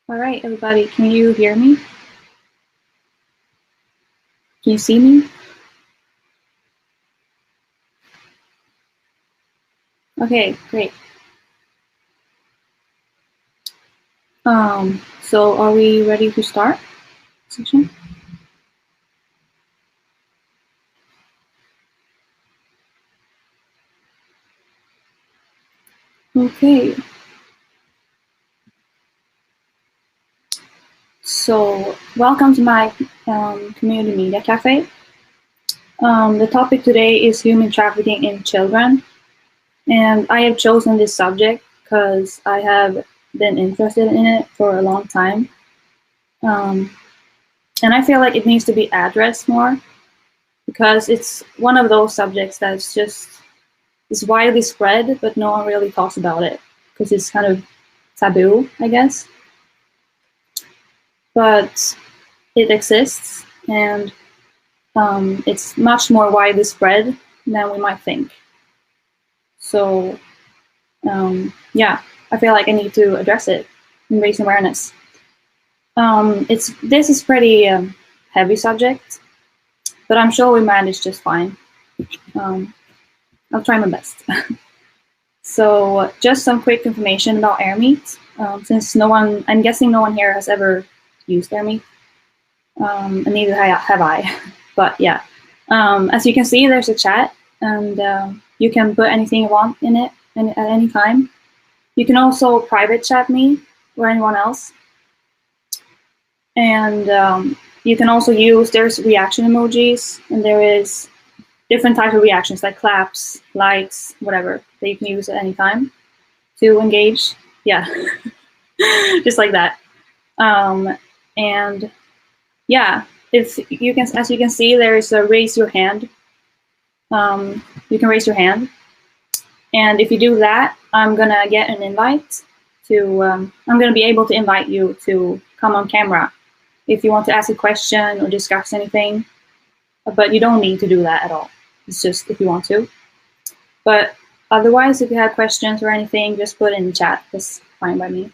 All right, everybody, can you hear me? Can you see me? Okay, great. So are we ready to start session? Okay. So welcome to my community media cafe. The topic today is human trafficking in children. And I have chosen this subject because I have been interested in it for a long time. And I feel like it needs to be addressed more because it's one of those subjects that's just is widely spread, but no one really talks about it because it's kind of taboo, I guess. But it exists, and it's much more widely spread than we might think. So, yeah, I feel like I need to address it and raise awareness. This is pretty heavy subject, but I'm sure we manage just fine. I'll try my best. So just some quick information about air meat, since I'm guessing no one here has ever used air meat, and neither have I, but yeah. As you can see, there's a chat, and you can put anything you want in it at any time. You can also private chat me or anyone else. And you can also there's reaction emojis, and there is different types of reactions like claps, likes, whatever, that you can use at any time to engage. Yeah, just like that. And yeah, as you can see, there's a raise your hand. You can raise your hand, and if you do that, I'm gonna get an invite to. I'm gonna be able to invite you to come on camera if you want to ask a question or discuss anything. But you don't need to do that at all. It's just if you want to. But otherwise, if you have questions or anything, just put it in the chat. That's fine by me.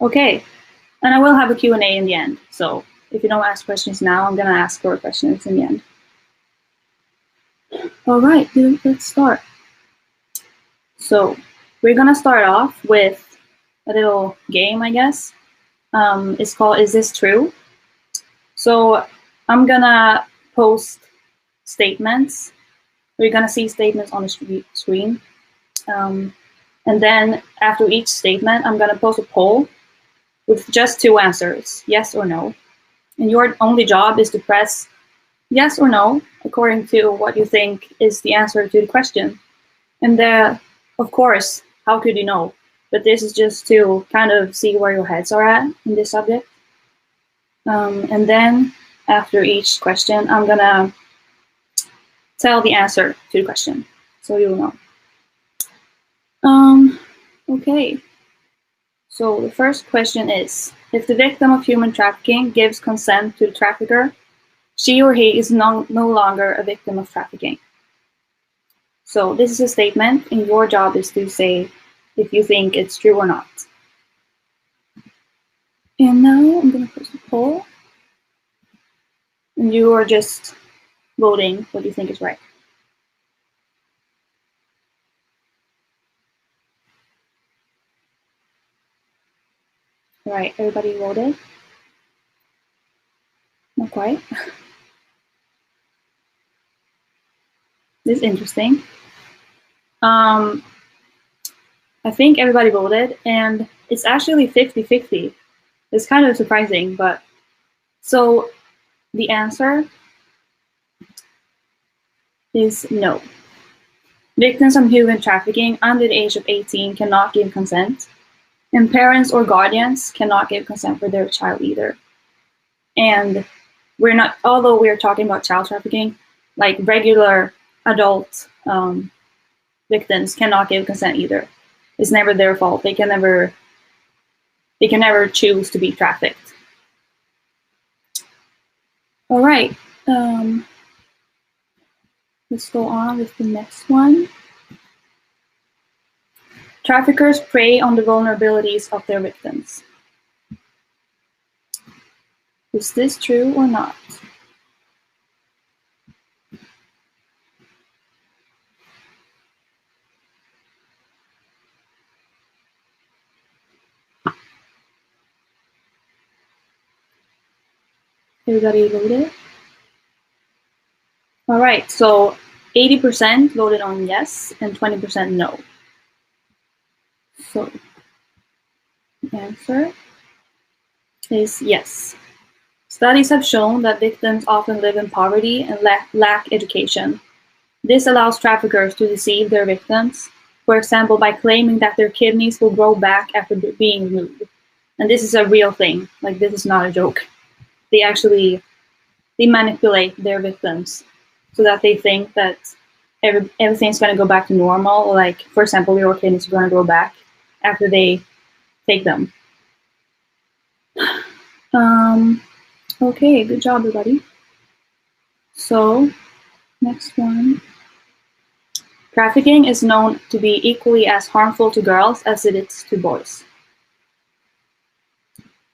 Okay, and I will have a Q&A in the end. So if you don't ask questions now, I'm gonna ask your questions in the end. All right, let's start. So we're gonna start off with a little game, I guess. It's called Is This True? So I'm gonna post statements. We're gonna see statements on the screen. And then after each statement, I'm gonna post a poll with just 2 answers, yes or no. And your only job is to press yes or no according to what you think is the answer to the question. And of course, how could you know? But this is just to kind of see where your heads are at in this subject. And then after each question, I'm gonna tell the answer to the question, so you'll know. Okay. So the first question is, if the victim of human trafficking gives consent to the trafficker, she or he is no longer a victim of trafficking. So this is a statement, and your job is to say if you think it's true or not. And now I'm going to post a poll. And you are just voting what you think is right. All right, everybody voted? Not quite. This is interesting. I think everybody voted, and it's actually 50-50. It's kind of surprising, but so the answer is no. Victims of human trafficking under the age of 18 cannot give consent, and parents or guardians cannot give consent for their child either. And although we're talking about child trafficking, like regular adult victims cannot give consent either. It's never their fault. They can never choose to be trafficked. All right, let's go on with the next one. Traffickers prey on the vulnerabilities of their victims. Is this true or not? Everybody voted? All right, so 80% voted on yes and 20% no. So the answer is yes. Studies have shown that victims often live in poverty and lack education. This allows traffickers to deceive their victims, for example, by claiming that their kidneys will grow back after being removed. And this is a real thing. Like, this is not a joke. They manipulate their victims so that they think that everything's going to go back to normal. Like, for example, your kidneys are going to grow back after they take them. Okay, good job, everybody. So, next one. Trafficking is known to be equally as harmful to girls as it is to boys.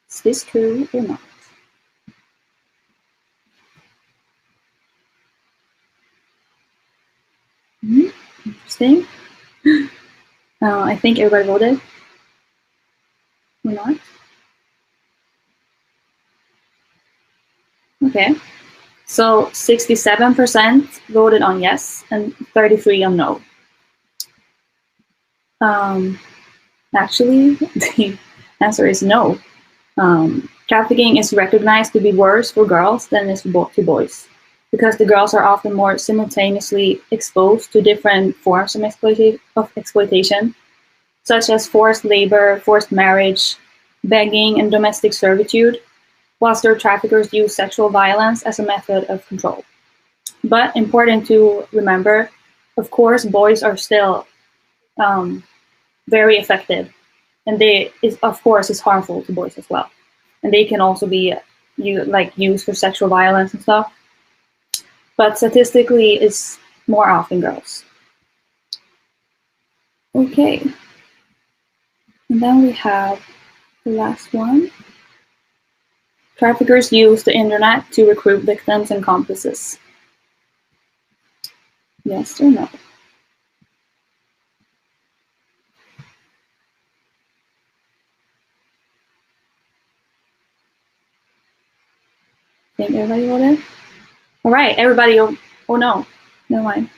Is this true or not? Interesting. I think everybody voted. Or not? Okay. So 67% voted on yes and 33% on no. Actually, the answer is no. Trafficking is recognized to be worse for girls than it is to boys, because the girls are often more simultaneously exposed to different forms of exploitation, such as forced labor, forced marriage, begging, and domestic servitude, whilst their traffickers use sexual violence as a method of control. But important to remember, of course, boys are still very effective, and of course, is harmful to boys as well, and they can also be used for sexual violence and stuff. But statistically, it's more often girls. Okay, and then we have the last one. Traffickers use the internet to recruit victims and accomplices. Yes or no? Think everybody voted? All right, everybody. Oh no, never mind.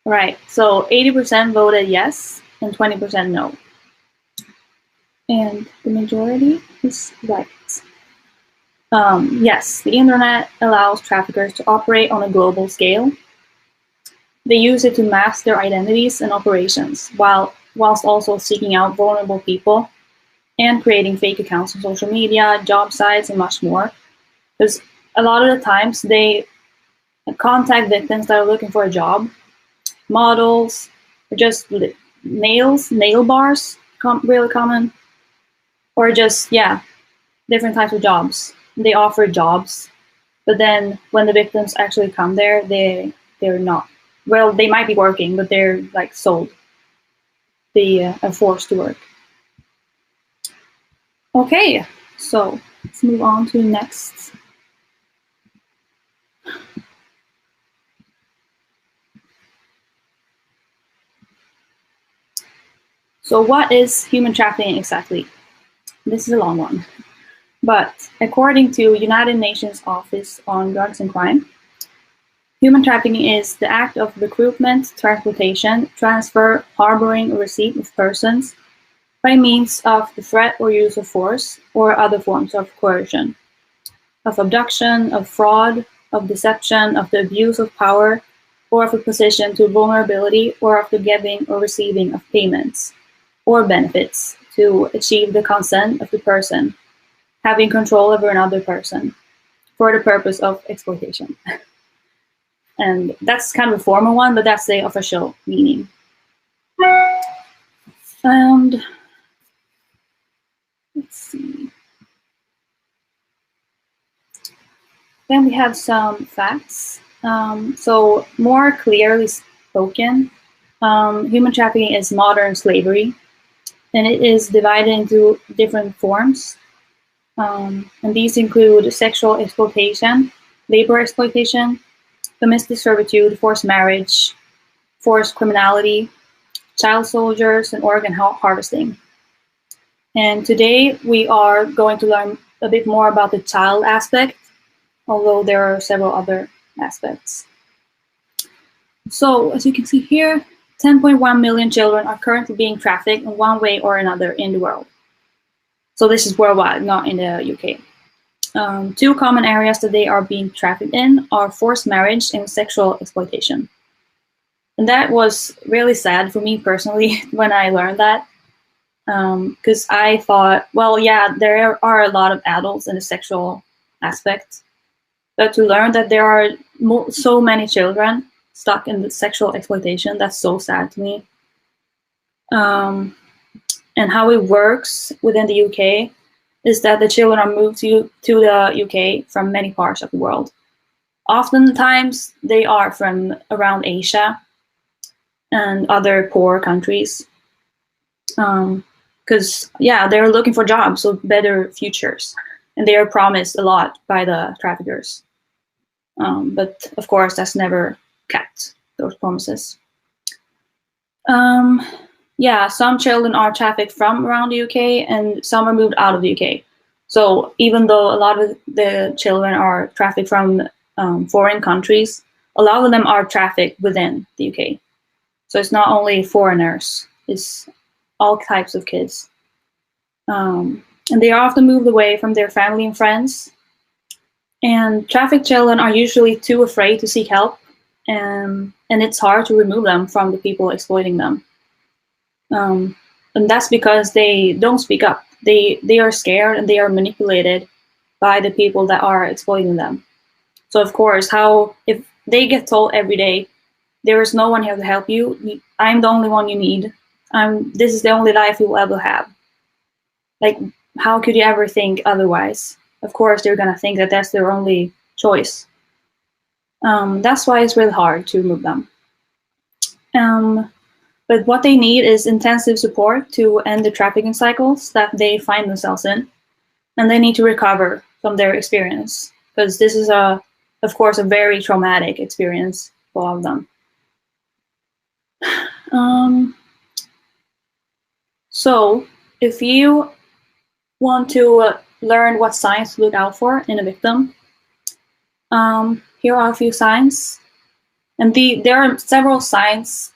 All right, so 80% voted yes and 20% no. And the majority is right. Yes, the internet allows traffickers to operate on a global scale. They use it to mask their identities and operations, whilst also seeking out vulnerable people and creating fake accounts on social media, job sites, and much more. Because a lot of the times they contact victims that are looking for a job, models, or just nail bars, really common, or just, different types of jobs. They offer jobs, but then when the victims actually come there, they're not. Well, they might be working, but they're like sold. They are forced to work. Okay, so let's move on to the next. So what is human trafficking exactly? This is a long one. But according to United Nations Office on Drugs and Crime, human trafficking is the act of recruitment, transportation, transfer, harboring, or receipt of persons by means of the threat or use of force or other forms of coercion, of abduction, of fraud, of deception, of the abuse of power, or of a position to vulnerability, or of the giving or receiving of payments or benefits to achieve the consent of the person having control over another person for the purpose of exploitation. And that's kind of a formal one, but that's the official meaning. And let's see. Then we have some facts. So more clearly spoken. Human trafficking is modern slavery, and it is divided into different forms. And these include sexual exploitation, labor exploitation, domestic servitude, forced marriage, forced criminality, child soldiers, and organ harvesting. And today we are going to learn a bit more about the child aspect, although there are several other aspects. So as you can see here, 10.1 million children are currently being trafficked in one way or another in the world. So this is worldwide, not in the UK. Two common areas that they are being trafficked in are forced marriage and sexual exploitation. And that was really sad for me personally when I learned that. Because I thought, well, yeah, there are a lot of adults in the sexual aspect. But to learn that there are so many children stuck in the sexual exploitation, that's so sad to me. And how it works within the UK is that the children are moved to the UK from many parts of the world. Oftentimes, they are from around Asia and other poor countries. Because, yeah, they're looking for jobs, so better futures. And they are promised a lot by the traffickers. But, of course, that's never kept, those promises. Yeah, some children are trafficked from around the UK and some are moved out of the UK. So even though a lot of the children are trafficked from foreign countries, a lot of them are trafficked within the UK. So it's not only foreigners, it's all types of kids. And they are often moved away from their family and friends. And trafficked children are usually too afraid to seek help, and it's hard to remove them from the people exploiting them. And that's because they don't speak up. They are scared and they are manipulated by the people that are exploiting them. So of course, if they get told every day, there is no one here to help you, I'm the only one you need, this is the only life you will ever have. Like, how could you ever think otherwise? Of course, they're gonna think that that's their only choice. That's why it's really hard to remove them. But what they need is intensive support to end the trafficking cycles that they find themselves in. And they need to recover from their experience, because this is, of course, a very traumatic experience for all of them. So if you want to learn what signs to look out for in a victim, here are a few signs. And there are several signs,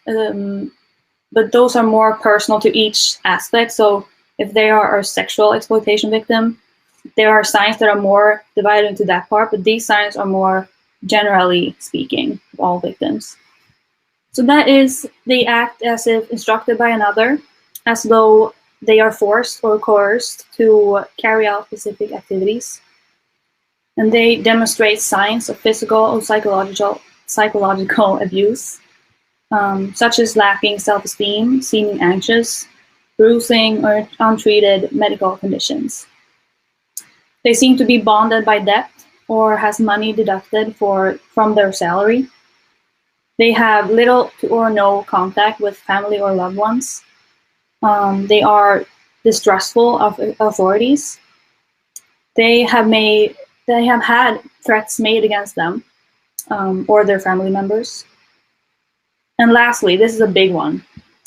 but those are more personal to each aspect. So if they are a sexual exploitation victim, there are signs that are more divided into that part, but these signs are more generally speaking of all victims. So that is, they act as if instructed by another, as though they are forced or coerced to carry out specific activities. And they demonstrate signs of physical or psychological abuse, such as lacking self-esteem, seeming anxious, bruising, or untreated medical conditions. They seem to be bonded by debt or has money deducted from their salary. They have little or no contact with family or loved ones. They are distrustful of authorities. They have had threats made against them or their family members. And lastly, this is a big one.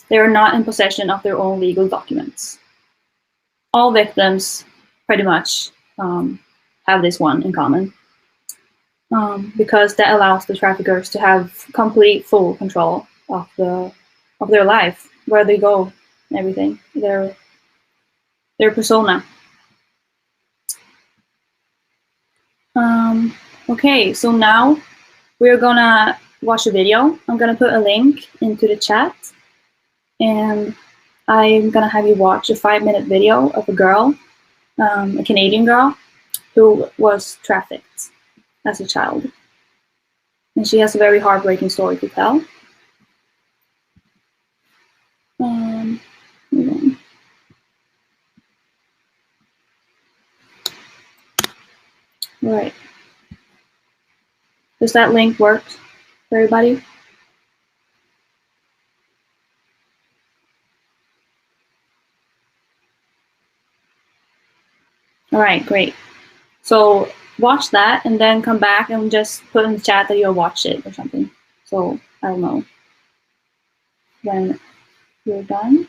They are not in possession of their own legal documents. All victims pretty much have this one in common, because that allows the traffickers to have complete, full control of their life, where they go, everything, their persona. Okay, so now we're gonna watch a video. I'm gonna put a link into the chat, and I'm gonna have you watch a 5-minute video of a girl, a Canadian girl, who was trafficked as a child. And she has a very heartbreaking story to tell. Right. Does that link work for everybody? All right, great. So watch that and then come back and just put in the chat that you'll watch it or something. So I don't know when you're done.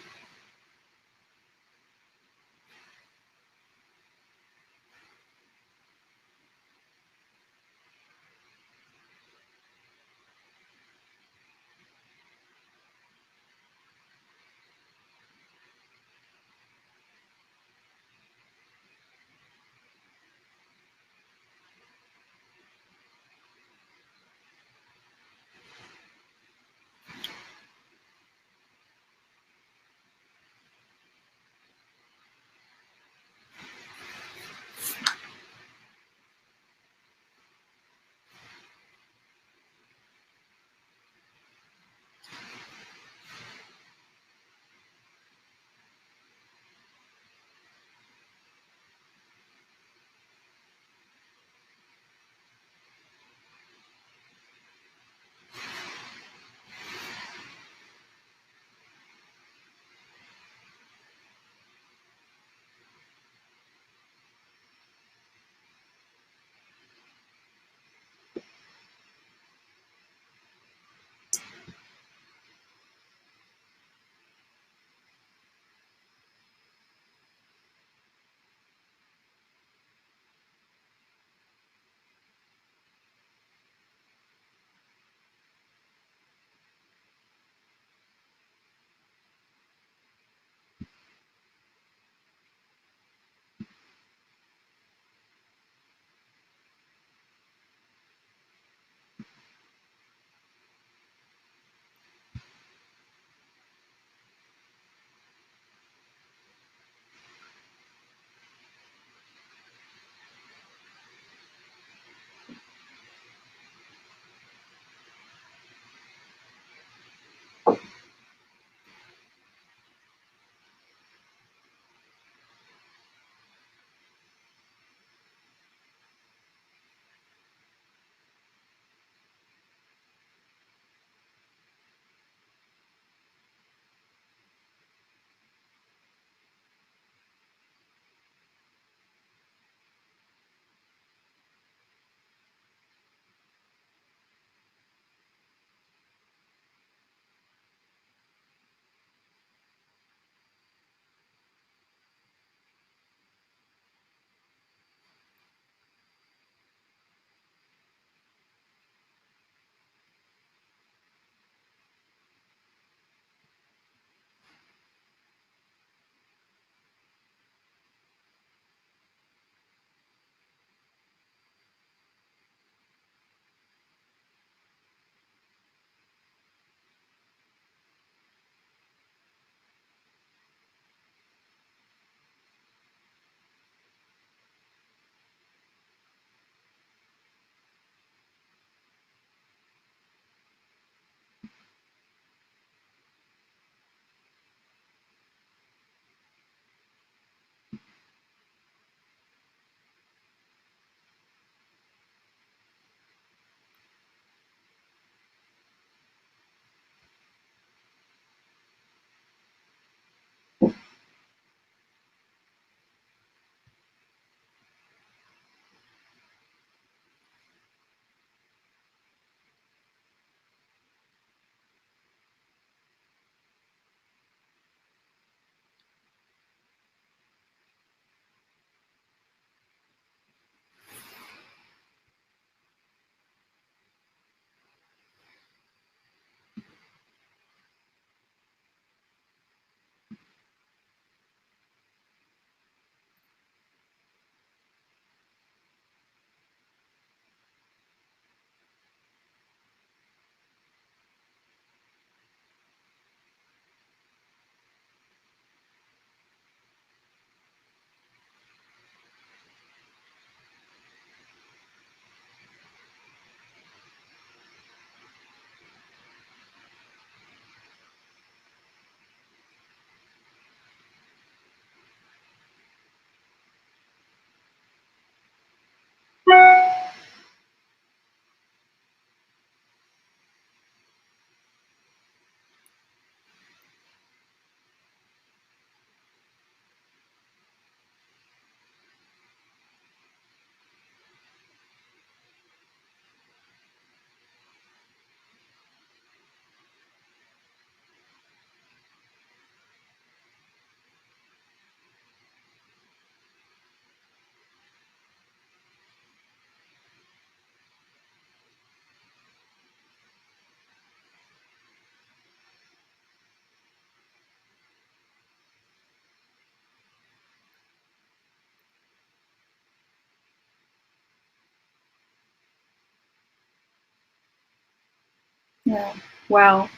Yeah. Wow.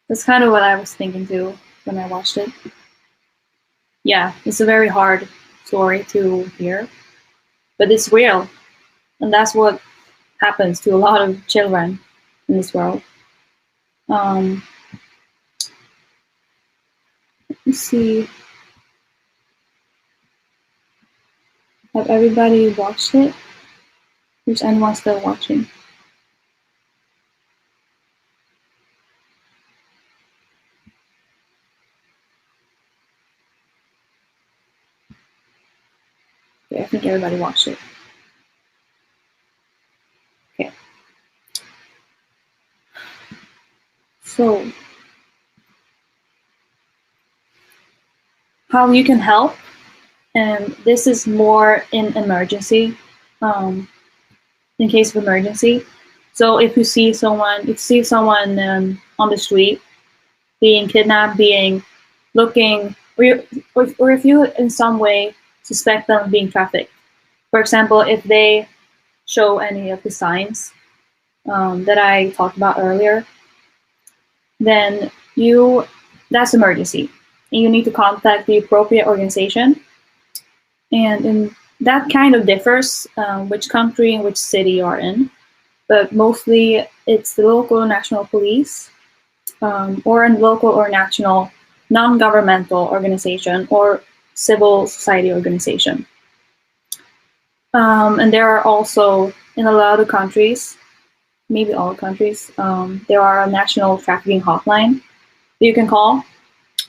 That's kind of what I was thinking too when I watched it. Yeah, it's a very hard story to hear, but it's real, and that's what happens to a lot of children in this world. Um, let's see. Have everybody watched it? Is anyone still watching? Okay, I think everybody watched it. Okay. So, how you can help, and this is more in emergency, in case of emergency. So if you see someone on the street being kidnapped, being looking, or if you in some way suspect them of being trafficked. For example, if they show any of the signs that I talked about earlier, then that's emergency. And you need to contact the appropriate organization. And that kind of differs which country and which city you are in. But mostly it's the local or national police, or a local or national non-governmental organization or civil society organization. And there are also, in a lot of countries, maybe all countries, there are a national trafficking hotline that you can call,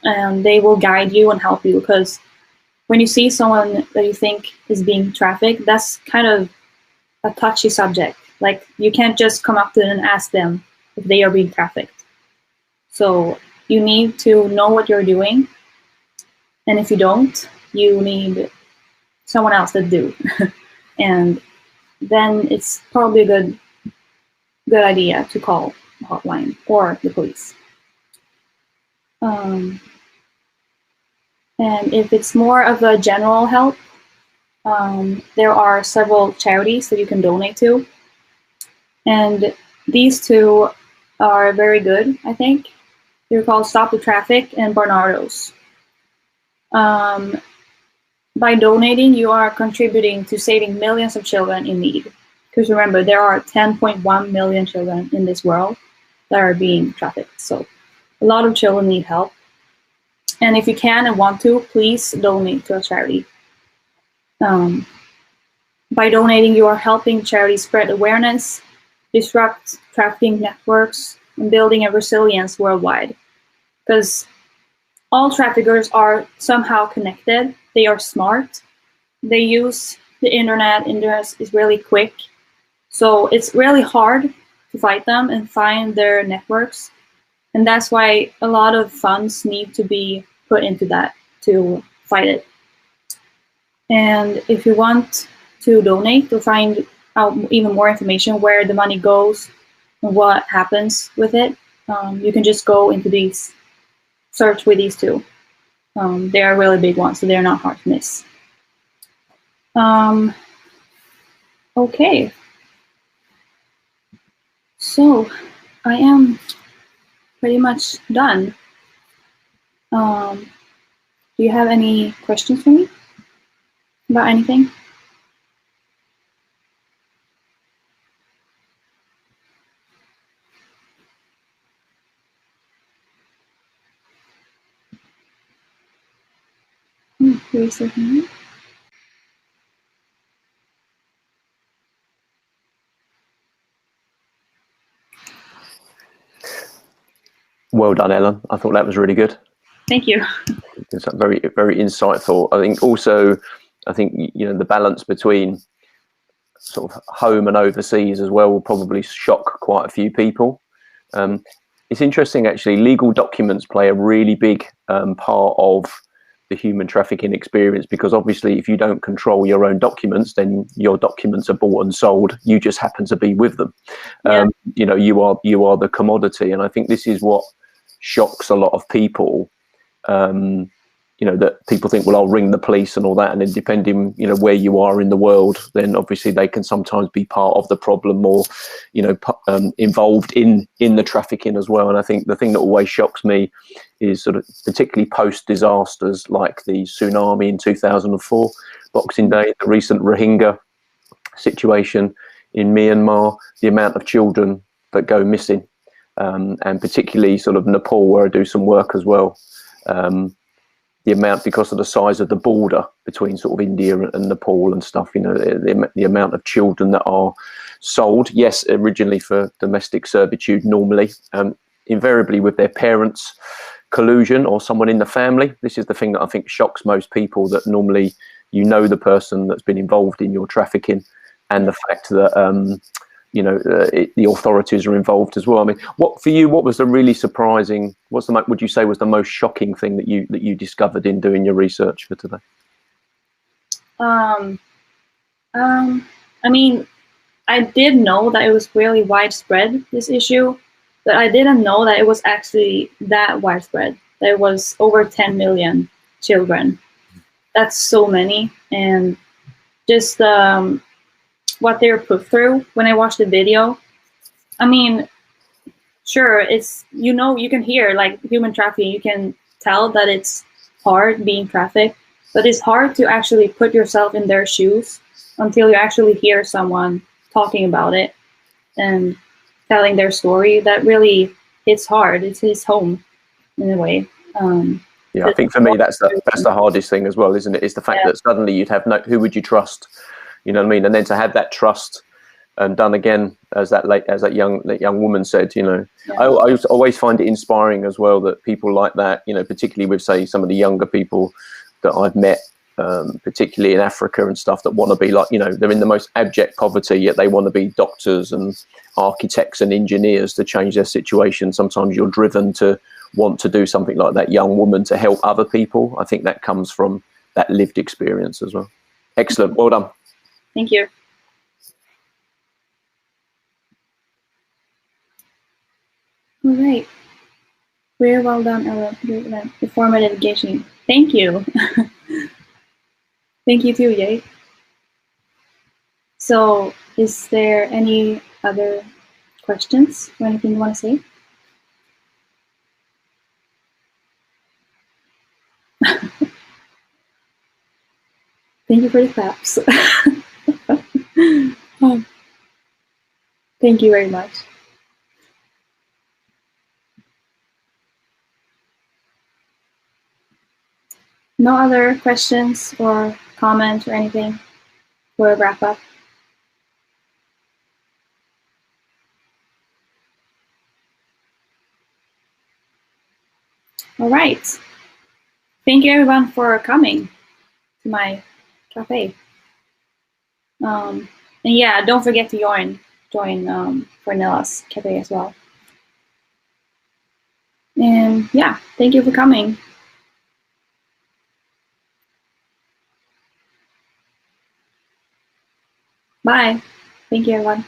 and they will guide you and help you, because when you see someone that you think is being trafficked, that's kind of a touchy subject. Like, you can't just come up to them and ask them if they are being trafficked. So you need to know what you're doing, and if you don't, you need someone else that do. And then it's probably a good idea to call the hotline or the police. And if it's more of a general help, there are several charities that you can donate to. And these two are very good, I think. They're called Stop the Traffic and Barnardo's. By donating, you are contributing to saving millions of children in need. Because remember, there are 10.1 million children in this world that are being trafficked. So a lot of children need help. And if you can and want to, please donate to a charity. By donating, you are helping charities spread awareness, disrupt trafficking networks, and building a resilience worldwide. Because all traffickers are somehow connected. They are smart. They use the internet. Internet is really quick. So it's really hard to fight them and find their networks. And that's why a lot of funds need to be put into that to fight it. And if you want to donate to find out even more information where the money goes and what happens with it, you can just go into these, search with these two. They are really big ones, so they're not hard to miss. Okay. So I am pretty much done. Do you have any questions for me about anything? Raise your hand. Well done, Ellen. I thought that was really good. Thank you. It's very, very insightful. I think also, the balance between sort of home and overseas as well will probably shock quite a few people. It's interesting, actually. Legal documents play a really big part of the human trafficking experience, because obviously if you don't control your own documents, then your documents are bought and sold. You just happen to be with them. Yeah. You are the commodity. And I think this is what shocks a lot of people, you know, that people think, well, I'll ring the police and all that, and then depending, you know, where you are in the world, then obviously they can sometimes be part of the problem, or, you know, involved in the trafficking as well. And I think the thing that always shocks me is sort of particularly post disasters like the tsunami in 2004, Boxing Day, the recent Rohingya situation in Myanmar, the amount of children that go missing, and particularly sort of Nepal, where I do some work as well. The amount, because of the size of the border between sort of India and Nepal and stuff, you know, the amount of children that are sold, yes, originally for domestic servitude normally, invariably with their parents' collusion or someone in the family. This is the thing that I think shocks most people, that normally you know the person that's been involved in your trafficking, and the fact that you know, the authorities are involved as well. I mean, what for you? What was the really surprising? Would you say was the most shocking thing that you discovered in doing your research for today? I mean, I did know that it was really widespread, this issue, but I didn't know that it was actually that widespread. There was over 10 million children. That's so many, and just what they were put through when I watched the video. I mean, sure, it's, you know, you can hear like human trafficking, you can tell that it's hard being trafficked, but it's hard to actually put yourself in their shoes until you actually hear someone talking about it and telling their story. That really hits hard. It hits home in a way. Yeah, I think for me that's the hardest thing as well, isn't it? It's the fact that suddenly you'd have who would you trust? You know what I mean? And then to have that trust and done again, as that young woman said, you know, I always find it inspiring as well that people like that, you know, particularly with, say, some of the younger people that I've met, particularly in Africa and stuff, that want to be like, you know, they're in the most abject poverty, yet they want to be doctors and architects and engineers to change their situation. Sometimes you're driven to want to do something like that young woman to help other people. I think that comes from that lived experience as well. Excellent. Well done. Thank you. All right. Very well done, Ella. Informative engaging. Thank you. Thank you too, Yay. So, is there any other questions or anything you want to say? Thank you for the claps. Thank you very much. No other questions or comments or anything for a wrap up? All right. Thank you everyone for coming to my cafe. And yeah, don't forget to join Cornella's cafe as well. And yeah, thank you for coming. Bye. Thank you, everyone.